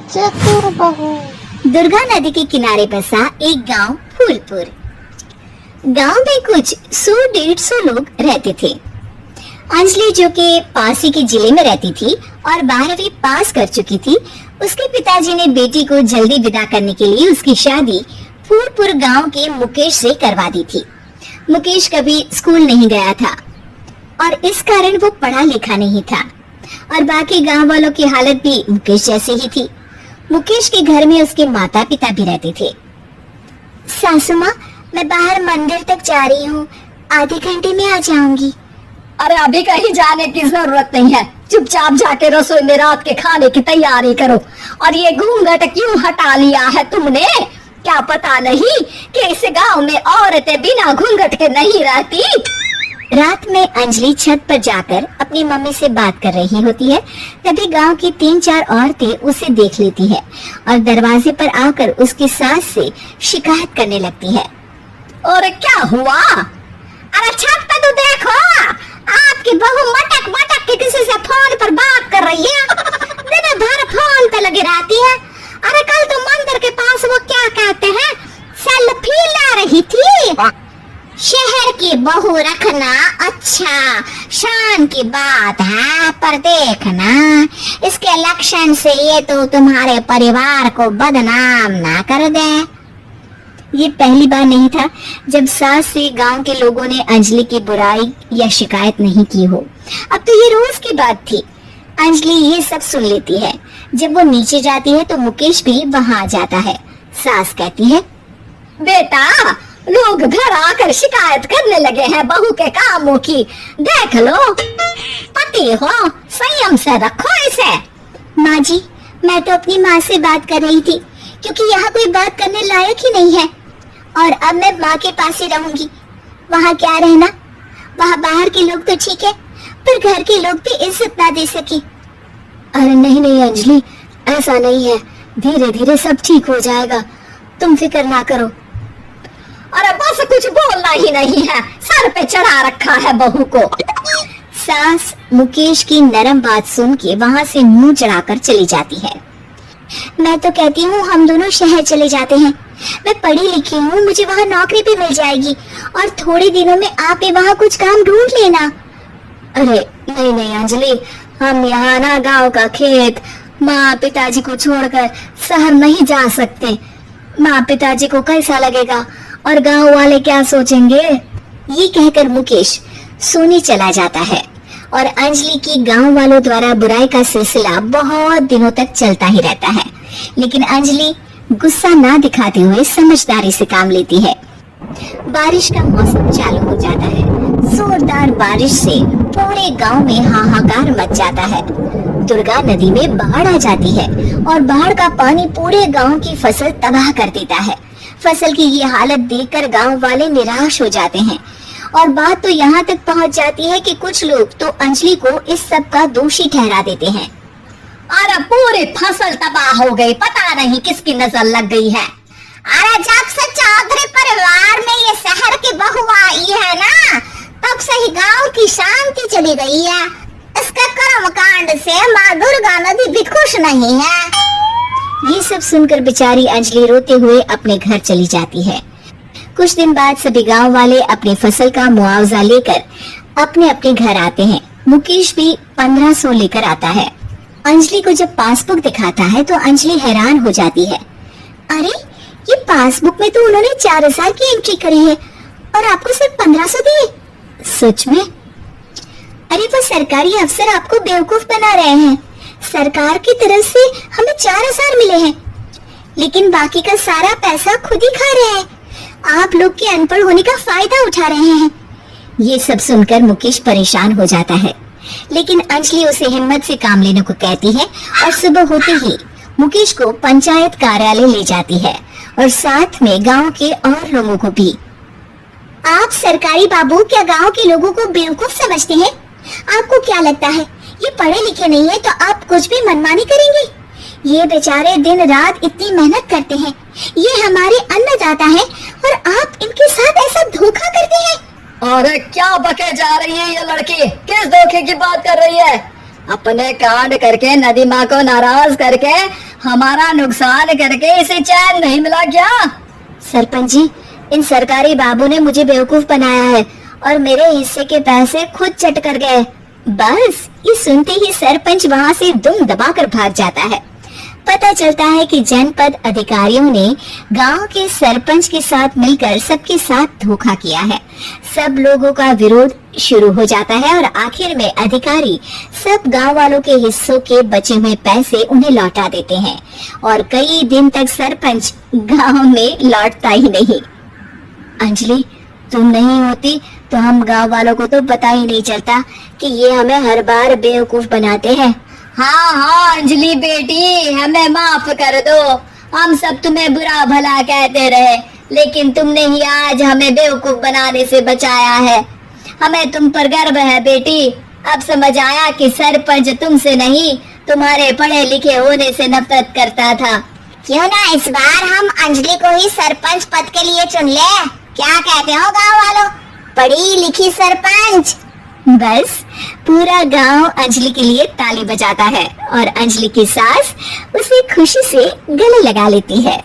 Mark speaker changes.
Speaker 1: चतुर बहू।
Speaker 2: दुर्गा नदी के किनारे बसा एक गांव फूलपुर। गांव में कुछ 100-150 लोग रहते थे। अंजलि जो कि पास ही के जिले में रहती थी और 12वीं पास कर चुकी थी, उसके पिताजी ने बेटी को जल्दी विदा करने के लिए उसकी शादी फूलपुर गांव के मुकेश से करवा दी थी। मुकेश कभी स्कूल नहीं गया था और इस कारण वो पढ़ा लिखा नहीं था और बाकी गांव वालों की हालत भी मुकेश जैसे ही थी। मुकेश के घर में उसके माता पिता भी रहते थे। सासू माँ, मैं बाहर मंदिर तक जा रही हूँ, आधे घंटे में आ जाऊंगी।
Speaker 3: अरे अभी कहीं जाने की जरूरत नहीं है, चुपचाप जाके रसोई में रात के खाने की तैयारी करो। और ये घूंघट क्यों हटा लिया है तुमने? क्या पता नहीं कि इस गांव में औरतें बिना घूंघट के नहीं रहती।
Speaker 2: रात में अंजलि छत पर जाकर अपनी मम्मी से बात कर रही होती है, तभी गांव की 3-4 औरतें उसे देख लेती है और दरवाजे पर आकर उसकी सास से शिकायत करने लगती है।
Speaker 3: और क्या हुआ? अरे छत पे तो देखो, आपकी बहू मटक मटक के किसी से फोन पर बात कर रही है। दिन भर फोन पे लगी रहती है। अरे कल तो मंदिर के पास वो क्या कहते हैं, सेल्फी ले रही थी।
Speaker 2: शहर की बहू रखना अच्छा शान की बात है, पर देखना इसके लक्षण से ये तो तुम्हारे परिवार को बदनाम ना कर दे। ये पहली बार नहीं था जब सास से गांव के लोगों ने अंजलि की बुराई या शिकायत नहीं की हो। अब तो ये रोज की बात थी। अंजलि ये सब सुन लेती है। जब वो नीचे जाती है तो मुकेश भी वहां जाता है। सास कहती है,
Speaker 3: बेटा लोग घर आकर शिकायत करने लगे हैं बहू के कामों की, देख लो। पति हो, संयम से रखो इसे।
Speaker 2: माँ जी, मैं तो अपनी माँ से बात कर रही थी क्योंकि यहाँ कोई बात करने लायक ही नहीं है और अब मैं माँ के पास ही रहूंगी। वहाँ क्या रहना, वहाँ बाहर के लोग तो ठीक है पर घर के लोग भी इज्जत ना दे सके।
Speaker 3: अरे नहीं नहीं अंजलि, ऐसा नहीं है, धीरे धीरे सब ठीक हो जाएगा, तुम फिक्र ना करो। अरे बस कुछ बोलना ही नहीं है, सर पे चढ़ा रखा है बहू को।
Speaker 2: सास मुकेश की नरम बात सुन के वहाँ से मुंह चढ़ाकर चली जाती है। मैं तो कहती हूँ हम दोनों शहर चले जाते हैं। मैं पढ़ी लिखी हूँ, मुझे वहाँ नौकरी भी मिल जाएगी और थोड़े दिनों में आप भी वहाँ कुछ काम ढूंढ लेना।
Speaker 3: अरे नहीं नहीं अंजलि, हम यहाँ ना गांव का खेत, माँ पिताजी को छोड़कर शहर नहीं जा सकते। माँ पिताजी को कैसा लगेगा और गांव वाले क्या सोचेंगे?
Speaker 2: ये कहकर मुकेश सोने चला जाता है और अंजलि की गांव वालों द्वारा बुराई का सिलसिला बहुत दिनों तक चलता ही रहता है। लेकिन अंजलि गुस्सा ना दिखाते हुए समझदारी से काम लेती है। बारिश का मौसम चालू हो जाता है। जोरदार बारिश से पूरे गांव में हाहाकार मच जाता है। दुर्गा नदी में बाढ़ आ जाती है और बाढ़ का पानी पूरे गांव की फसल तबाह कर देता है। फसल की ये हालत देखकर गांव वाले निराश हो जाते हैं और बात तो यहाँ तक पहुँच जाती है कि कुछ लोग तो अंजलि को इस सब का दोषी ठहरा देते हैं।
Speaker 3: अरे पूरी फसल तबाह हो गई, पता नहीं किसकी नजर लग गई है।
Speaker 2: अरे जब से चौधरी परिवार में ये शहर की बहू आई है ना, तब से ही गांव की शांति चली गई है। इसके कर्म कांड से माँ दुर्गा नदी भी खुश नहीं है। ये सब सुनकर बेचारी अंजलि रोते हुए अपने घर चली जाती है। कुछ दिन बाद सभी गांव वाले अपनी फसल का मुआवजा लेकर अपने अपने घर आते हैं। मुकेश भी 1500 लेकर आता है। अंजलि को जब पासबुक दिखाता है तो अंजलि हैरान हो जाती है। अरे ये पासबुक में तो उन्होंने 4000 की एंट्री करी है और आपको सिर्फ 1500 दिए। सच में? अरे वो सरकारी अफसर आपको बेवकूफ बना रहे हैं। सरकार की तरफ से हमें 4000 मिले हैं, लेकिन बाकी का सारा पैसा खुद ही खा रहे हैं। आप लोग के अनपढ़ होने का फायदा उठा रहे हैं। ये सब सुनकर मुकेश परेशान हो जाता है, लेकिन अंजलि उसे हिम्मत से काम लेने को कहती है और सुबह होते ही मुकेश को पंचायत कार्यालय ले जाती है और साथ में गांव के और लोगों को भी। आप सरकारी बाबू क्या गांव के लोगों को बेवकूफ समझते हैं? आपको क्या लगता है ये पढ़े लिखे नहीं है तो आप कुछ भी मनमानी करेंगे? ये बेचारे दिन रात इतनी मेहनत करते हैं, ये हमारे अन्नदाता हैं और आप इनके साथ ऐसा धोखा करते हैं।
Speaker 3: अरे क्या बके जा रही है ये लड़की, किस धोखे की बात कर रही है? अपने कांड करके नदी माँ को नाराज करके हमारा नुकसान करके इसे चैन नहीं मिला क्या?
Speaker 2: सरपंच जी, इन सरकारी बाबू ने मुझे बेवकूफ बनाया है और मेरे हिस्से के पैसे खुद चट कर गए। बस ये सुनते ही सरपंच वहाँ से दुम दबाकर भाग जाता है। पता चलता है कि जनपद अधिकारियों ने गांव के सरपंच के साथ मिलकर सबके साथ धोखा किया है। सब लोगों का विरोध शुरू हो जाता है और आखिर में अधिकारी सब गांव वालों के हिस्सों के बचे हुए पैसे उन्हें लौटा देते हैं और कई दिन तक सरपंच गांव में लौटता ही नहीं। अंजलि, तुम नहीं होती तो हम गांव वालों को तो पता ही नहीं चलता कि ये हमें हर बार बेवकूफ बनाते हैं।
Speaker 3: हाँ हाँ अंजलि बेटी, हमें माफ कर दो। हम सब तुम्हें बुरा भला कहते रहे, लेकिन तुमने ही आज हमें बेवकूफ बनाने से बचाया है। हमें तुम पर गर्व है बेटी। अब समझ आया कि सरपंच तुमसे नहीं, तुम्हारे पढ़े लिखे होने से नफरत करता था।
Speaker 2: क्यों ना इस बार हम अंजलि को ही सरपंच पद के लिए चुन ले? क्या कहते हो गांव वालों? पढ़ी लिखी सरपंच।
Speaker 3: बस पूरा गांव अंजलि के लिए ताली बजाता है और अंजलि की सास उसे खुशी से गले लगा लेती है।